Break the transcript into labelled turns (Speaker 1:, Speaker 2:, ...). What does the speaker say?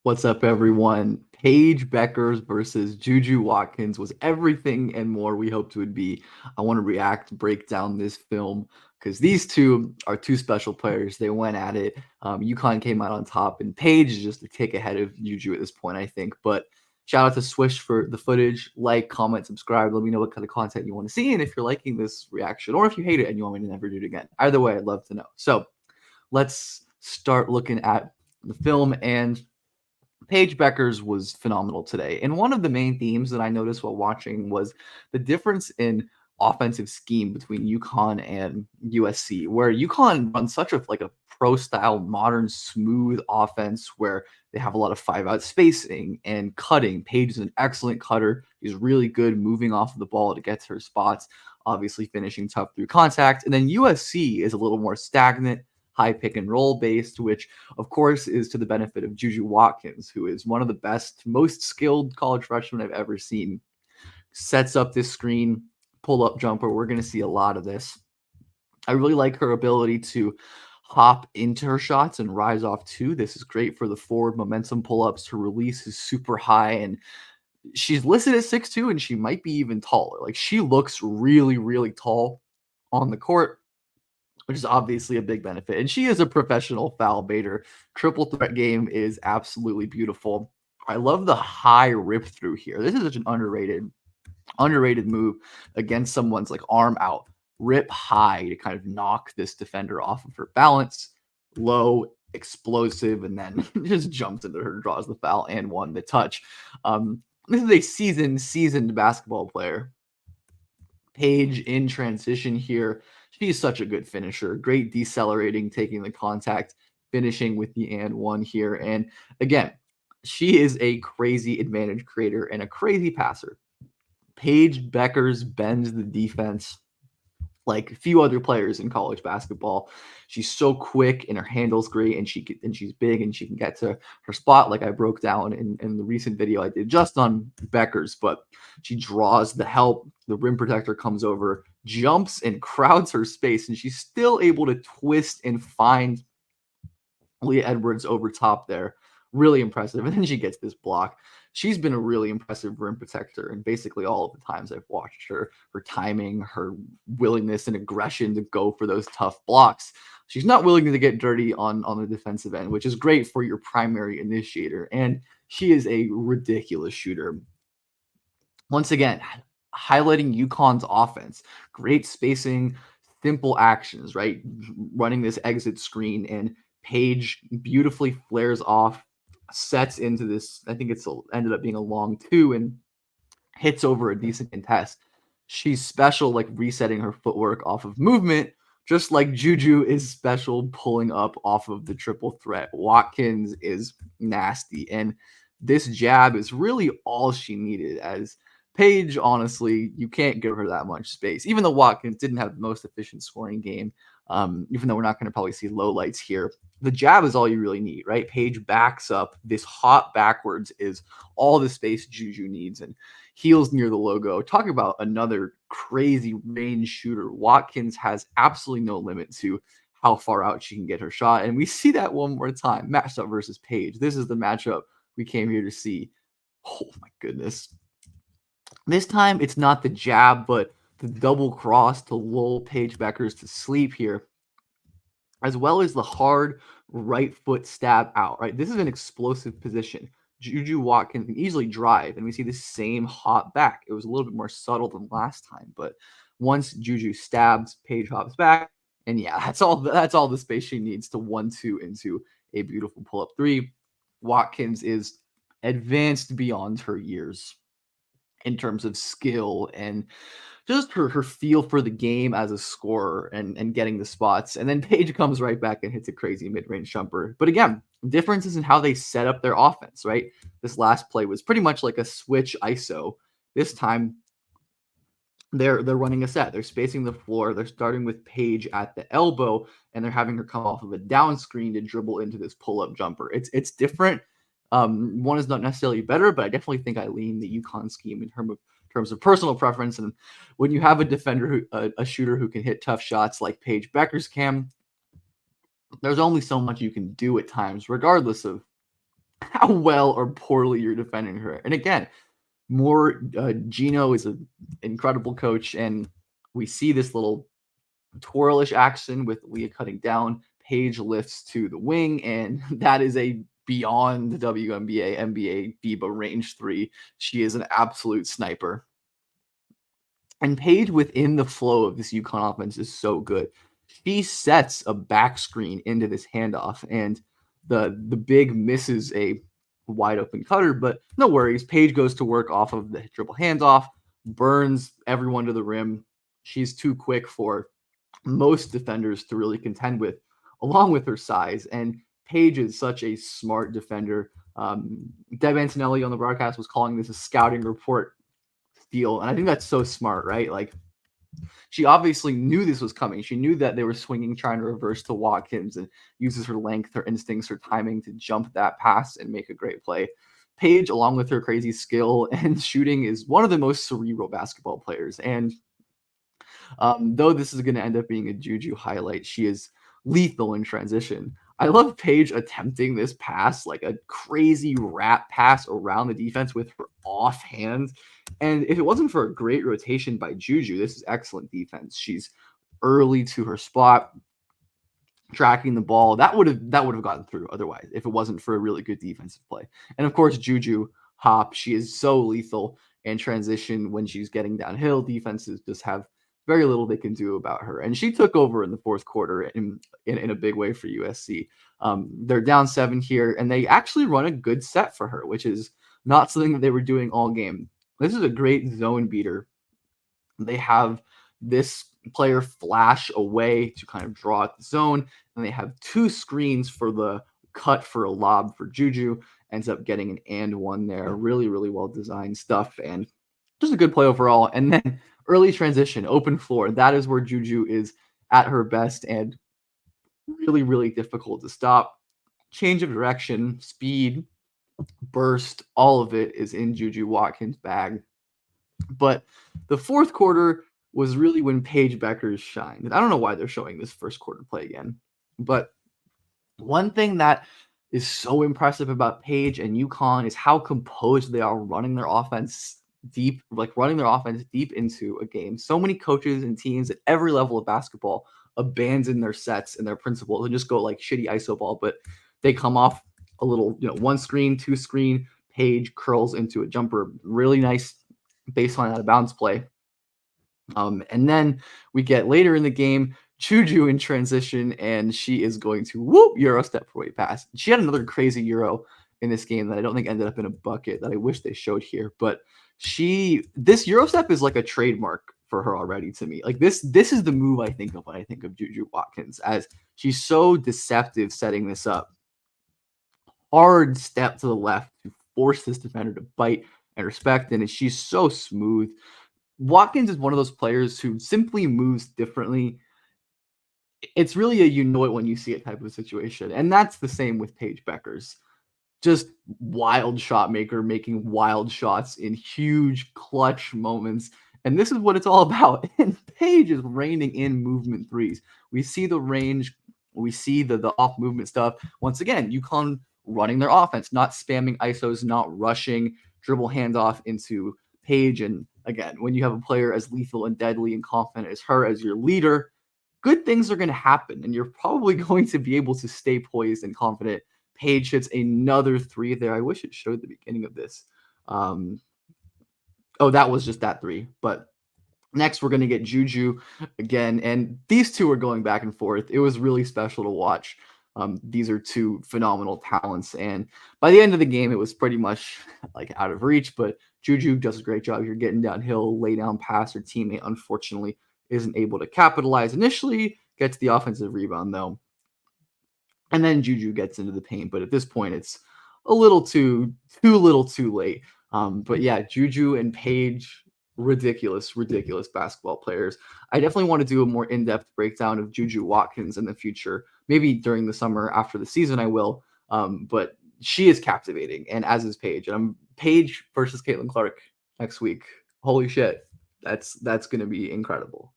Speaker 1: What's up, everyone? Paige Bueckers versus Juju Watkins was everything and more we hoped it would be. I want to break down this film because these two are two special players. They went at it. UConn came out on top, and Paige is just a tick ahead of Juju at this point, I think. But shout out to Swish for the footage. Like, comment, subscribe. Let me know what kind of content you want to see, and if you're liking this reaction, or if you hate it and you want me to never do it again. Either way, I'd love to know. So let's start looking at the film. And Paige Bueckers was phenomenal today. And one of the main themes that I noticed while watching was the difference in offensive scheme between UConn and USC, where UConn runs such a pro style, modern, smooth offense where they have a lot of 5-out spacing and cutting. Paige is an excellent cutter. He's really good moving off of the ball to get to her spots, obviously finishing tough through contact. And then USC is a little more stagnant, high pick and roll based, which of course is to the benefit of Juju Watkins, who is one of the best, most skilled college freshmen I've ever seen. Sets up this screen, pull up jumper. We're going to see a lot of this. I really like her ability to hop into her shots and rise off too. This is great for the forward momentum pull ups. Her release is super high, and she's listed at 6'2", and she might be even taller. Like, she looks really, really tall on the court, which is obviously a big benefit. And she is a professional foul baiter. Triple threat game is absolutely beautiful. I love the high rip through here. This is such an underrated move against someone's like arm out. Rip high to kind of knock this defender off of her balance. Low, explosive, and then just jumps into her, draws the foul, and won the touch. This is a seasoned basketball player. Paige in transition here. She's such a good finisher. Great decelerating, taking the contact, finishing with the and one here. And again, she is a crazy advantage creator and a crazy passer. Paige Bueckers bends the defense like a few other players in college basketball. She's so quick and her handle's great, and she's big and she can get to her spot, like I broke down in the recent video I did just on Bueckers. But she draws the help. The rim protector comes over, jumps and crowds her space, and she's still able to twist and find Leah Edwards over top there. Really impressive. And then she gets this block. She's been a really impressive rim protector, and basically all of the times I've watched her, her timing, her willingness and aggression to go for those tough blocks. She's not willing to get dirty on the defensive end, which is great for your primary initiator. And she is a ridiculous shooter. Once again, highlighting UConn's offense, great spacing, simple actions, right? Running this exit screen, and Paige beautifully flares off, sets into this. I think it's ended up being a long two, and hits over a decent contest. She's special, like resetting her footwork off of movement, just like Juju is special pulling up off of the triple threat. Watkins is nasty, and this jab is really all she needed, as Paige, honestly, you can't give her that much space. Even though Watkins didn't have the most efficient scoring game, even though we're not going to probably see low lights here, the jab is all you really need, right? Paige backs up. This hop backwards is all the space Juju needs, and heels near the logo. Talk about another crazy range shooter. Watkins has absolutely no limit to how far out she can get her shot, and we see that one more time. Matchup versus Paige. This is the matchup we came here to see. Oh my goodness. This time it's not the jab, but the double cross to lull Paige Bueckers to sleep here, as well as the hard right foot stab out, right? This is an explosive position. Juju Watkins can easily drive, and we see the same hop back. It was a little bit more subtle than last time, but once Juju stabs, Paige hops back, and yeah, that's all the space she needs to 1-2 into a beautiful pull-up three. Watkins is advanced beyond her years in terms of skill and just her feel for the game as a scorer and getting the spots. And then Paige comes right back and hits a crazy mid-range jumper. But again, differences in how they set up their offense, right? This last play was pretty much like a switch ISO. This time they're running a set. They're spacing the floor. They're starting with Paige at the elbow, and they're having her come off of a down screen to dribble into this pull-up jumper. It's different. One is not necessarily better, but I definitely think I lean the UConn scheme in terms of personal preference. And when you have a defender, a shooter who can hit tough shots like Paige Bueckers can, there's only so much you can do at times, regardless of how well or poorly you're defending her. And again, Gino is an incredible coach, and we see this little twirlish action with Leah cutting down. Paige lifts to the wing, and that is a beyond the WNBA, NBA, FIBA range three. She is an absolute sniper. And Paige within the flow of this UConn offense is so good. She sets a back screen into this handoff, and the big misses a wide open cutter, but no worries. Paige goes to work off of the dribble handoff, burns everyone to the rim. She's too quick for most defenders to really contend with, along with her size. And Paige is such a smart defender. Deb Antonelli on the broadcast was calling this a scouting report steal, and I think that's so smart, right? Like, she obviously knew this was coming. She knew that they were swinging, trying to reverse to Watkins, and uses her length, her instincts, her timing to jump that pass and make a great play. Paige, along with her crazy skill and shooting, is one of the most cerebral basketball players. And though this is going to end up being a Juju highlight, she is lethal in transition. I love Paige attempting this pass, like a crazy wrap pass around the defense with her offhand. And if it wasn't for a great rotation by Juju, this is excellent defense. She's early to her spot, tracking the ball. That would have gotten through otherwise if it wasn't for a really good defensive play. And of course, Juju hop. She is so lethal in transition when she's getting downhill. Defenses just have very little they can do about her. And she took over in the fourth quarter in a big way for USC. They're down 7 here, and they actually run a good set for her, which is not something that they were doing all game. This is a great zone beater. They have this player flash away to kind of draw at the zone, and they have 2 screens for the cut for a lob for Juju. Ends up getting an and one there. Really, really well designed stuff, and just a good play overall. And then early transition, open floor. That is where Juju is at her best and really, really difficult to stop. Change of direction, speed, burst, all of it is in Juju Watkins' bag. But the fourth quarter was really when Paige Bueckers shined. And I don't know why they're showing this first quarter play again. But one thing that is so impressive about Paige and UConn is how composed they are running their offense deep into a game. So many coaches and teams at every level of basketball abandon their sets and their principles and just go like shitty iso ball, but they come off a little, one screen, 2 screen, Paige curls into a jumper, really nice baseline out of bounds play. And then we get later in the game, Juju in transition, and she is going to Euro step away pass. She had another crazy Euro in this game that I don't think ended up in a bucket that I wish they showed here. But this Euro step is like a trademark for her already to me. Like this is the move I think of when I think of Juju Watkins, as she's so deceptive setting this up. Hard step to the left to force this defender to bite and respect, and she's so smooth. Watkins is one of those players who simply moves differently. It's really a you know it when you see it type of situation. And that's the same with Paige Bueckers. Just wild shot maker, making wild shots in huge clutch moments. And this is what it's all about. And Paige is reining in movement threes. We see the range, we see the off movement stuff. Once again, UConn running their offense, not spamming ISOs, not rushing, dribble handoff into Paige. And again, when you have a player as lethal and deadly and confident as her as your leader, good things are going to happen, and you're probably going to be able to stay poised and confident. Paige hits another 3 there. I wish it showed the beginning of this. That was just that 3. But next, we're going to get Juju again, and these two are going back and forth. It was really special to watch. These are 2 phenomenal talents, and by the end of the game, it was pretty much like out of reach, but Juju does a great job. You're getting downhill, lay down pass. Her teammate, unfortunately, isn't able to capitalize initially, gets the offensive rebound, though. And then Juju gets into the paint, but at this point, it's a little too little too late. But yeah, Juju and Paige, ridiculous, ridiculous basketball players. I definitely want to do a more in-depth breakdown of Juju Watkins in the future. Maybe during the summer after the season, I will. But she is captivating, and as is Paige. And I'm Paige versus Caitlin Clark next week. Holy shit, that's going to be incredible.